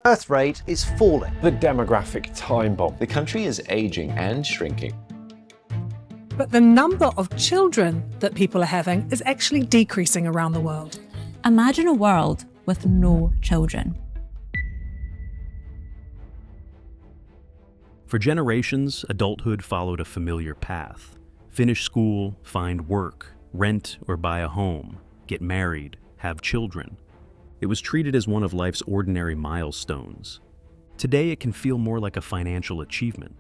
birth rate is falling. The demographic time bomb. The country is aging and shrinking. But the number of children that people are having is actually decreasing around the world. Imagine a world with no children. For generations, adulthood followed a familiar path. Finish school, find work, rent or buy a home, get married, have children. It was treated as one of life's ordinary milestones. Today, it can feel more like a financial achievement.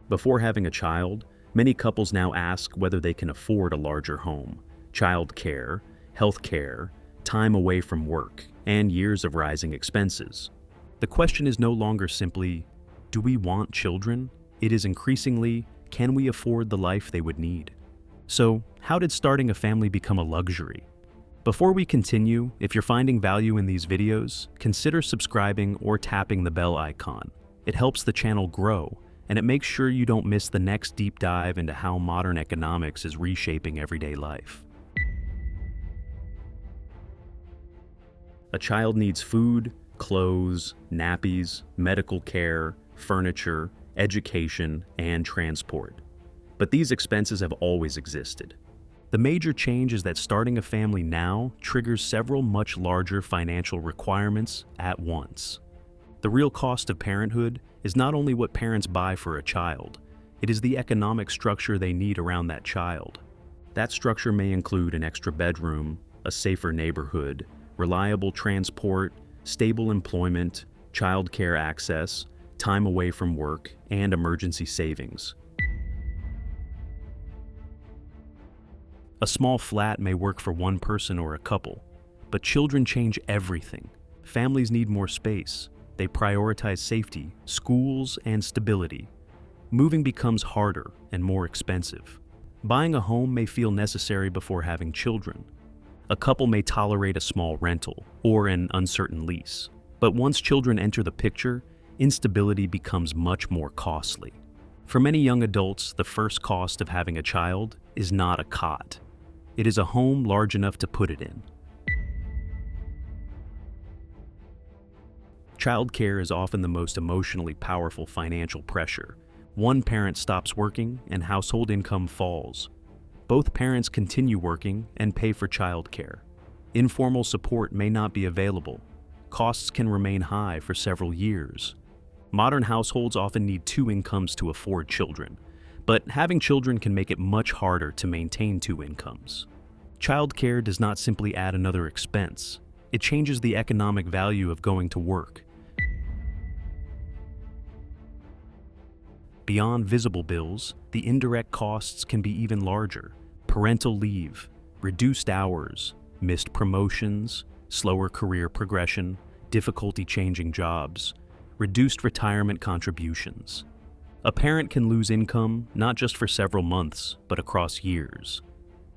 Before having a child, many couples now ask whether they can afford a larger home, childcare, health care, time away from work, and years of rising expenses. The question is no longer simply, do we want children? It is increasingly, can we afford the life they would need? So, how did starting a family become a luxury? Before we continue, if you're finding value in these videos, consider subscribing or tapping the bell icon. It helps the channel grow, and it makes sure you don't miss the next deep dive into how modern economics is reshaping everyday life. A child needs food, clothes, nappies, medical care, furniture, education, and transport. But these expenses have always existed. The major change is that starting a family now triggers several much larger financial requirements at once. The real cost of parenthood is not only what parents buy for a child, it is the economic structure they need around that child. That structure may include an extra bedroom, a safer neighborhood, reliable transport, stable employment, childcare access, time away from work, and emergency savings. A small flat may work for one person or a couple, but children change everything. Families need more space. They prioritize safety, schools, and stability. Moving becomes harder and more expensive. Buying a home may feel necessary before having children. A couple may tolerate a small rental or an uncertain lease. But once children enter the picture, instability becomes much more costly. For many young adults, the first cost of having a child is not a cot. It is a home large enough to put it in. Childcare is often the most emotionally powerful financial pressure. One parent stops working and household income falls. Both parents continue working and pay for childcare. Informal support may not be available. Costs can remain high for several years. Modern households often need two incomes to afford children, but having children can make it much harder to maintain two incomes. Childcare does not simply add another expense. It changes the economic value of going to work. Beyond visible bills, the indirect costs can be even larger. Parental leave, reduced hours, missed promotions, slower career progression, difficulty changing jobs, reduced retirement contributions. A parent can lose income not just for several months, but across years.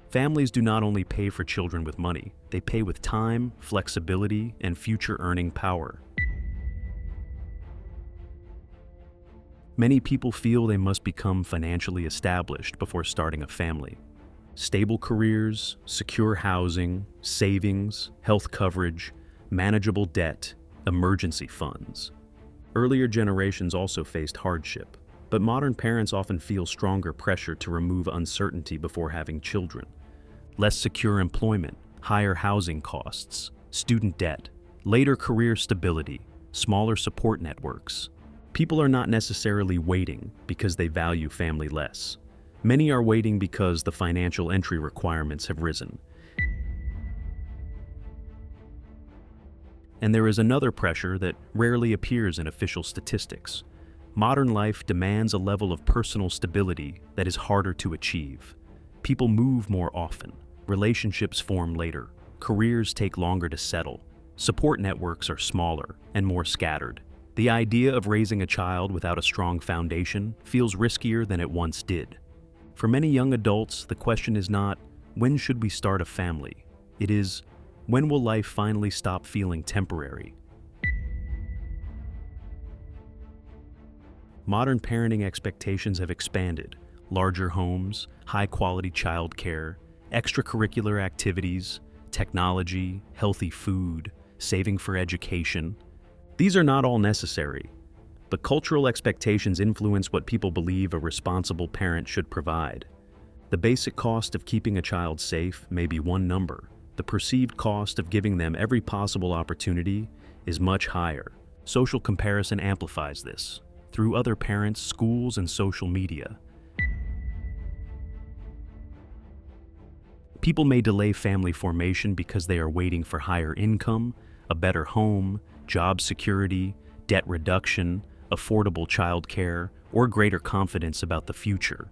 Families do not only pay for children with money, they pay with time, flexibility, and future earning power. Many people feel they must become financially established before starting a family. Stable careers, secure housing, savings, health coverage, manageable debt, emergency funds. Earlier generations also faced hardship, but modern parents often feel stronger pressure to remove uncertainty before having children. Less secure employment, higher housing costs, student debt, later career stability, smaller support networks. People are not necessarily waiting because they value family less. Many are waiting because the financial entry requirements have risen. And there is another pressure that rarely appears in official statistics. Modern life demands a level of personal stability that is harder to achieve. People move more often, relationships form later, careers take longer to settle, support networks are smaller and more scattered. The idea of raising a child without a strong foundation feels riskier than it once did. For many young adults, the question is not, when should we start a family? It is, when will life finally stop feeling temporary? Modern parenting expectations have expanded. Larger homes, high-quality childcare, extracurricular activities, technology, healthy food, saving for education. These are not all necessary, but cultural expectations influence what people believe a responsible parent should provide. The basic cost of keeping a child safe may be one number. The perceived cost of giving them every possible opportunity is much higher. Social comparison amplifies this through other parents, schools, and social media. People may delay family formation because they are waiting for higher income, a better home, job security, debt reduction, affordable childcare, or greater confidence about the future.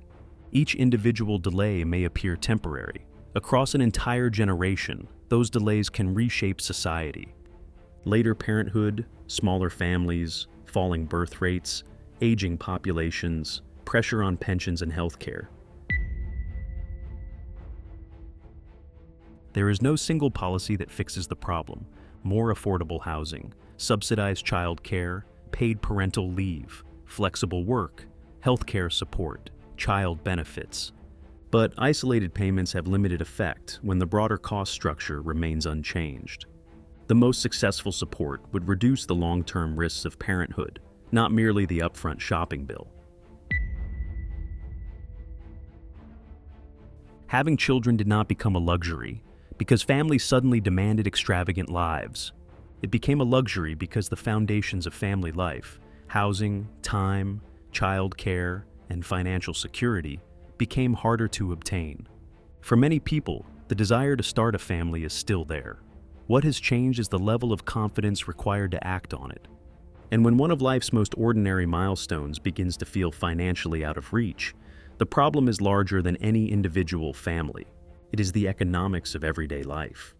Each individual delay may appear temporary. Across an entire generation, those delays can reshape society. Later parenthood, smaller families, falling birth rates, aging populations, pressure on pensions and healthcare. There is no single policy that fixes the problem. More affordable housing, subsidized childcare, paid parental leave, flexible work, healthcare support, child benefits. But isolated payments have limited effect when the broader cost structure remains unchanged. The most successful support would reduce the long-term risks of parenthood, not merely the upfront shopping bill. Having children did not become a luxury because families suddenly demanded extravagant lives. It became a luxury because the foundations of family life, housing, time, child care, and financial security, became harder to obtain. For many people, the desire to start a family is still there. What has changed is the level of confidence required to act on it. And when one of life's most ordinary milestones begins to feel financially out of reach, the problem is larger than any individual family. It is the economics of everyday life.